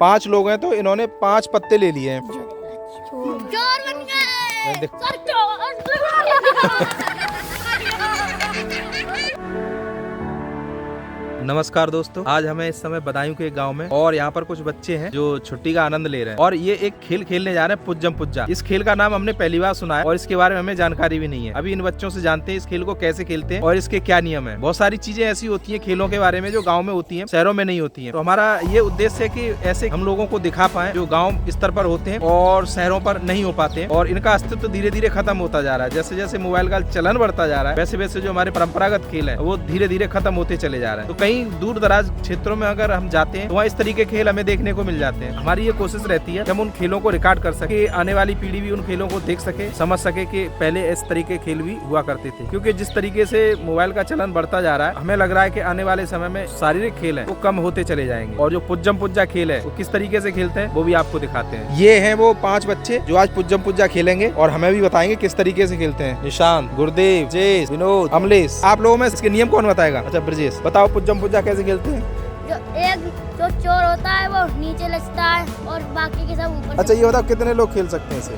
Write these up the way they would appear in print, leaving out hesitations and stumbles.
5 लोग हैं तो इन्होंने 5 पत्ते ले लिए हैं। चोर बन गए। सर नमस्कार दोस्तों, आज हमें इस समय बदायूं के एक गांव में और यहाँ पर कुछ बच्चे हैं जो छुट्टी का आनंद ले रहे हैं और ये एक खेल खेलने जा रहे हैं पुज्जम पुज्जा। इस खेल का नाम हमने पहली बार सुना है और इसके बारे में हमें जानकारी भी नहीं है। अभी इन बच्चों से जानते हैं इस खेल को कैसे खेलते हैं और इसके क्या नियम है। बहुत सारी चीजें ऐसी होती है खेलों के बारे में जो गाँव में होती है, शहरों में नहीं होती है। तो हमारा ये उद्देश्य है कि ऐसे हम लोगों को दिखा पाए जो गाँव स्तर पर होते हैं और शहरों पर नहीं हो पाते हैं और इनका अस्तित्व धीरे धीरे खत्म होता जा रहा है। जैसे जैसे मोबाइल का चलन बढ़ता जा रहा है वैसे वैसे जो हमारे परंपरागत खेल है वो धीरे धीरे खत्म होते चले जा रहे हैं। तो कहीं दूर दराज क्षेत्रों में अगर हम जाते हैं तो वहाँ इस तरीके के खेल हमें देखने को मिल जाते हैं। हमारी ये कोशिश रहती है कि हम उन खेलों को रिकॉर्ड कर सके, आने वाली पीढ़ी भी उन खेलों को देख सके, समझ सके कि पहले इस तरीके के खेल भी हुआ करते थे। क्योंकि जिस तरीके से मोबाइल का चलन बढ़ता जा रहा है हमें लग रहा है कि आने वाले समय में शारीरिक खेल है वो कम होते चले जाएंगे और जो पुज्जम पुज्जा खेल है वो किस तरीके से खेलते हैं वो भी आपको दिखाते हैं। ये हैं वो 5 बच्चे जो आज पुज्जम पुज्जा खेलेंगे और हमें भी बताएंगे किस तरीके से खेलते हैं। निशांत, गुरुदेव, जयेश, विनोद, अमलेश। आप लोगों में इसके नियम कौन बताएगा? अच्छा ब्रजेश, बताओ पुज्जम पुज्जा कैसे खेलते हैं। जो चोर होता है वो नीचे लचता है और बाकी के सब ऊपर। अच्छा ये बताओ कितने लोग खेल सकते हैं इसे?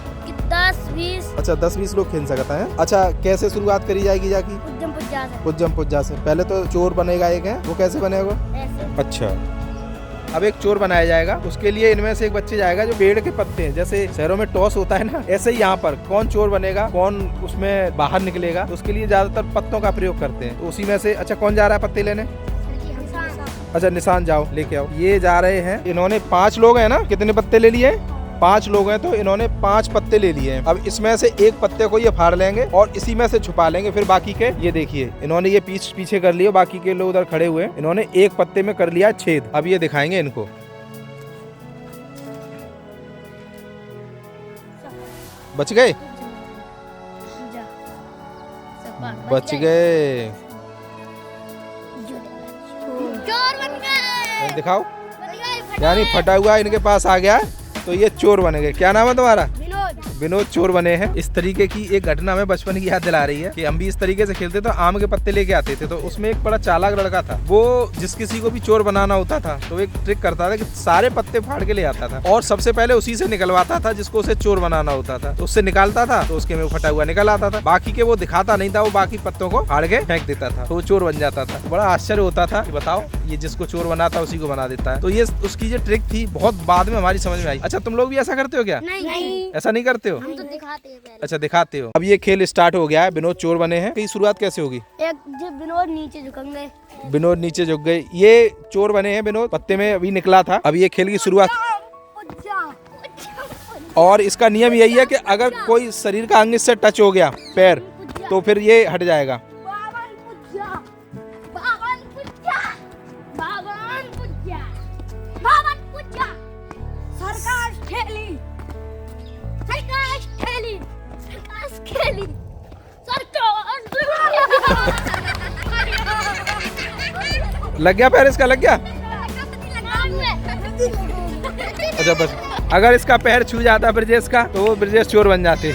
10-20। अच्छा 10-20 लोग खेल सकते हैं। अच्छा कैसे शुरुआत करी जाएगी जाकी? पुज्जम पुज्जा से। पुज्जम पुज्जा से पहले तो चोर बनेगा एक है, वो कैसे बनेगा? ऐसे। अच्छा अब एक चोर बनाया जाएगा, उसके लिए इनमें से एक बच्चे जाएगा जो पेड़ के पत्ते हैं, जैसे शहरों में टॉस होता है ना, ऐसे ही यहाँ पर कौन चोर बनेगा, कौन उसमें बाहर निकलेगा, तो उसके लिए ज्यादातर पत्तों का प्रयोग करते हैं। तो उसी में से अच्छा कौन जा रहा है पत्ते लेने? अच्छा निशान जाओ लेके आओ। ये जा रहे हैं, इन्होंने 5 लोग हैं ना, कितने पत्ते ले लिए? 5 लोग हैं तो इन्होंने 5 पत्ते ले लिए हैं। अब इसमें से एक पत्ते को ये फाड़ लेंगे और इसी में से छुपा लेंगे। फिर बाकी के ये देखिए इन्होंने ये पीछे कर लिए, बाकी के लोग उधर खड़े हुए, इन्होंने एक पत्ते में कर लिया छेद। अब ये दिखाएंगे इनको। बच गए, बच गए। चोर बन गए। दिखाओ, यानी फटा हुआ इनके पास आ गया तो ये चोर बन गए। क्या नाम है तुम्हारा? विनोद चोर बने हैं। इस तरीके की एक घटना हमें बचपन की याद दिला रही है कि हम भी इस तरीके से खेलते तो आम के पत्ते लेके आते थे। तो उसमें एक बड़ा चालाक लड़का था, वो जिस किसी को भी चोर बनाना होता था तो एक ट्रिक करता था कि सारे पत्ते फाड़ के ले आता था और सबसे पहले उसी से निकलवाता था जिसको उसे चोर बनाना होता था। तो उससे निकालता था तो उसके में फटा हुआ निकल आता था, बाकी के वो दिखाता नहीं था, वो बाकी पत्तों को फाड़ के फेंक देता था तो वो चोर बन जाता था। बड़ा आश्चर्य होता था कि बताओ ये जिसको चोर बनाता उसी को बना देता है। तो ये उसकी जो ट्रिक थी बहुत बाद में हमारी समझ में आई। अच्छा तुम लोग भी ऐसा करते हो क्या? नहीं, ऐसा नहीं करते हो? हम तो दिखाते हैं पहले। अच्छा दिखाते हो। अब ये खेल स्टार्ट हो गया है, विनोद चोर बने हैं। की शुरुआत कैसे होगी? एक जब विनोद नीचे झुकेंगे, विनोद नीचे झुक गए, ये चोर बने हैं, विनोद पत्ते में अभी निकला था। अब ये खेल की शुरुआत और इसका नियम यही है कि अगर कोई शरीर का अंग इससे टच हो गया पैर तो फिर ये हट जाएगा। लग गया पैर, इसका लग गया। अच्छा बस अगर इसका पैर छू जाता ब्रजेश का तो वो ब्रजेश चोर बन जाते।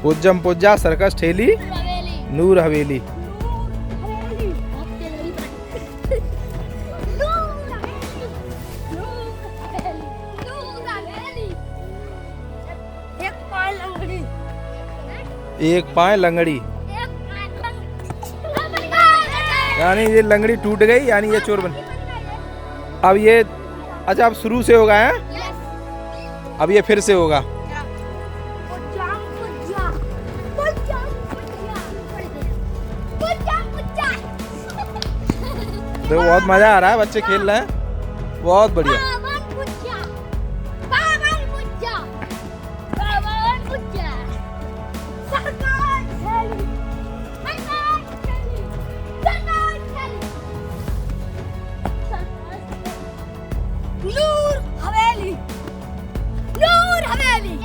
पुज्जम पुज्जा सर्कस ठेली नूर हवेली। एक पाय लंगड़ी, यानी ये लंगड़ी टूट गई, यानी ये चोर बन। अब ये अच्छा अब शुरू से होगा है, अब ये फिर से होगा। तो बहुत मजा आ रहा है, बच्चे खेल रहे हैं, बहुत बढ़िया। नूर हवेली, नूर हवेली।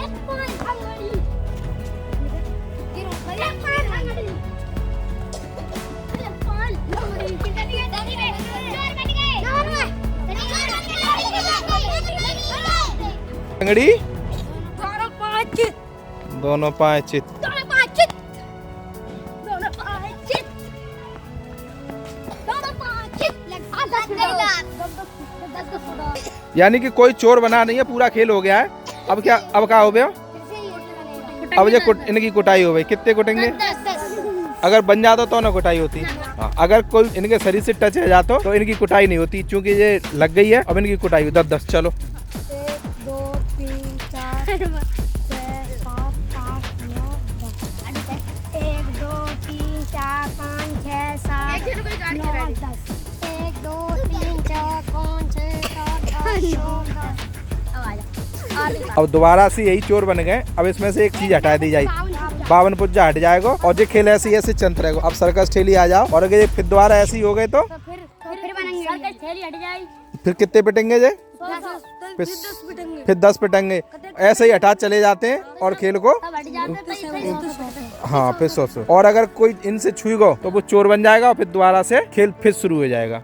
लंगड़ी दोनों पाँच चित, यानी कि कोई चोर बना नहीं है, पूरा खेल हो गया है। अब क्या हो गया? अब ये इनकी कुटाई हो गई। कितने कुटेंगे? अगर बन जाता तो ना कुटाई होती। हाँ, अगर कोई इनके शरीर से टच हो जाता तो इनकी कुटाई नहीं होती, क्योंकि ये लग गई है। अब इनकी कुटाई हो 10-10। चलो 1 2 3 4 6 7 8 9 10 1 2 3 4 5 6 7 9 10 1 2 3 4 5 6 7 8 9 10। अब दोबारा से यही चोर बन गए। अब इसमें से एक चीज हटा दी जाएगी, 52 पुज्जा हट जाएगा और ये खेल ऐसे ऐसे चलते रहेगा। अब सर्कस ठेली आ जाओ, और अगर फिर दोबारा ऐसे ही हो गए तो फिर बनेंगे। सर्कस ठेली हट जाएगी। फिर कितने पिटेंगे जे? फिर 10 पिटेंगे। ऐसे ही हटा चले जाते हैं और खेल को हाँ फिर 100। और अगर कोई इनसे छुई गो तो वो चोर बन जाएगा और फिर दोबारा से खेल फिर शुरू हो जाएगा।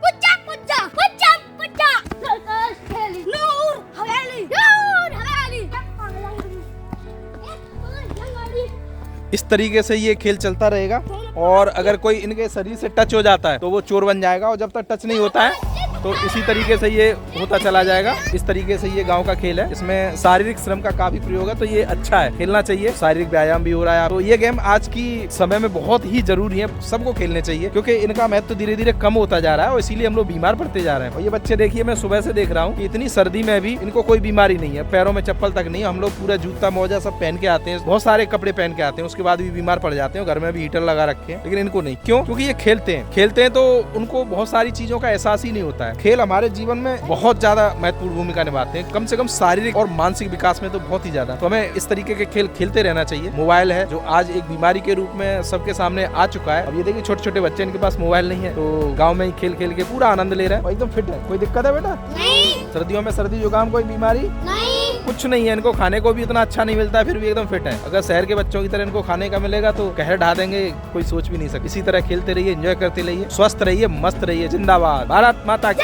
इस तरीके से ये खेल चलता रहेगा। और अगर कोई इनके शरीर से टच हो जाता है तो वो चोर बन जाएगा, और जब तक टच नहीं होता है तो इसी तरीके से ये होता चला जाएगा। इस तरीके से ये गांव का खेल है। इसमें शारीरिक श्रम का काफी प्रयोग है, तो ये अच्छा है, खेलना चाहिए। शारीरिक व्यायाम भी हो रहा है। तो ये गेम आज की समय में बहुत ही जरूरी है, सबको खेलने चाहिए, क्योंकि इनका महत्व धीरे धीरे कम होता जा रहा है और इसीलिए हम लोग बीमार पड़ते जा रहे हैं। और ये बच्चे देखिए, मैं सुबह से देख रहा हूँ कि इतनी सर्दी में भी इनको कोई बीमारी नहीं है, पैरों में चप्पल तक नहीं। हम लोग पूरा जूता मोजा सब पहन के आते हैं, बहुत सारे कपड़े पहन के आते हैं, उसके बाद भी बीमार पड़ जाते हैं। घर में भी हीटर लगा रखे हैं, लेकिन इनको नहीं। क्यों? क्योंकि ये खेलते हैं तो उनको बहुत सारी चीजों का एहसास ही नहीं होता है। खेल हमारे जीवन में बहुत ज्यादा महत्वपूर्ण भूमिका निभाते हैं, कम से कम शारीरिक और मानसिक विकास में तो बहुत ही ज्यादा। तो हमें इस तरीके के खेल खेलते रहना चाहिए। मोबाइल है जो आज एक बीमारी के रूप में सबके सामने आ चुका है। अब ये देखिए, छोटे छोटे बच्चे, इनके पास मोबाइल नहीं है, तो गाँव में ही खेल खेल के पूरा आनंद ले रहे हैं और एकदम फिट है। कोई दिक्कत है बेटा? नहीं। सर्दियों में सर्दी जुकाम कोई बीमारी नहीं, कुछ नहीं है। इनको खाने को भी इतना अच्छा नहीं मिलता है, फिर भी एकदम फिट है। अगर शहर के बच्चों की तरह इनको खाने का मिलेगा तो कहर ढा देंगे, कोई सोच भी नहीं सकता। इसी तरह खेलते रहिए, एंजॉय करते रहिए, स्वस्थ रहिए, मस्त रहिए। जिंदाबाद भारत माता की।